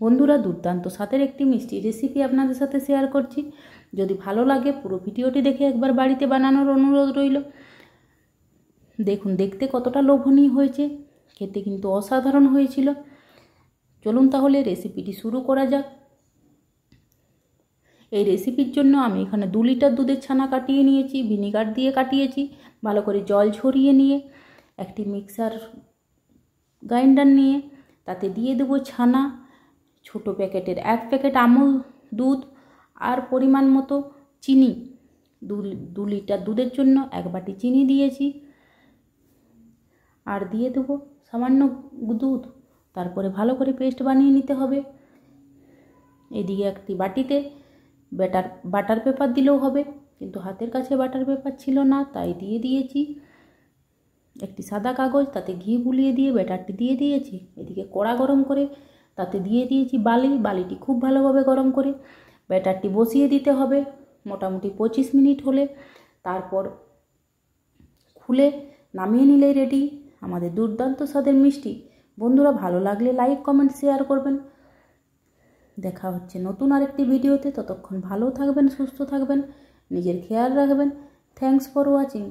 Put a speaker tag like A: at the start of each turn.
A: বন্ধুরা, দুর্দান্ত স্বাদের একটি মিষ্টি রেসিপি আপনাদের সাথে শেয়ার করছি। যদি ভালো লাগে পুরো ভিডিওটি দেখে একবার বাড়িতে বানানোর অনুরোধ রইল। দেখুন দেখতে কতটা লোভনীয় হয়েছে, খেতে কিন্তু অসাধারণ হয়েছিল। চলুন তাহলে রেসিপিটি শুরু করা যাক। এই রেসিপির জন্য আমি এখানে 2 লিটার দুধের ছানা কাটিয়ে নিয়েছি, ভিনিগার দিয়ে কাটিয়েছি। ভালো করে জল ঝরিয়ে নিয়ে একটি মিক্সার গ্রাইন্ডার নিয়ে তাতে দিয়ে দেবো ছানা, ছোট প্যাকেটের 1 প্যাকেট আমুল দুধ আর পরিমাণ মতো চিনি। 2 লিটার দুধের জন্য 1 বাটি চিনি দিয়েছি আর দিয়ে দেবো সামান্য দুধ। তারপরে ভালো করে পেস্ট বানিয়ে নিতে হবে। এদিকে একটি বাটিতে বাটার পেপার দিলেও হবে, কিন্তু হাতের কাছে বাটার পেপার ছিল না, তাই দিয়ে দিয়েছি একটি সাদা কাগজ, তাতে ঘি বুলিয়ে দিয়ে ব্যাটারটি দিয়ে দিয়েছি। এদিকে কড়া গরম করে তাতে দিয়ে দিয়েছি বালিটি খুব ভালোভাবে গরম করে ব্যাটারটি বসিয়ে দিতে হবে মোটামুটি 25 মিনিট হলে। তারপর খুলে নামিয়ে নিলেই রেডি আমাদের দুর্দান্ত স্বাদের মিষ্টি। বন্ধুরা, ভালো লাগলে লাইক কমেন্ট শেয়ার করবেন। দেখা হচ্ছে নতুন আরেকটি ভিডিওতে। ততক্ষণ ভালো থাকবেন, সুস্থ থাকবেন, নিজের খেয়াল রাখবেন। Thanks for watching.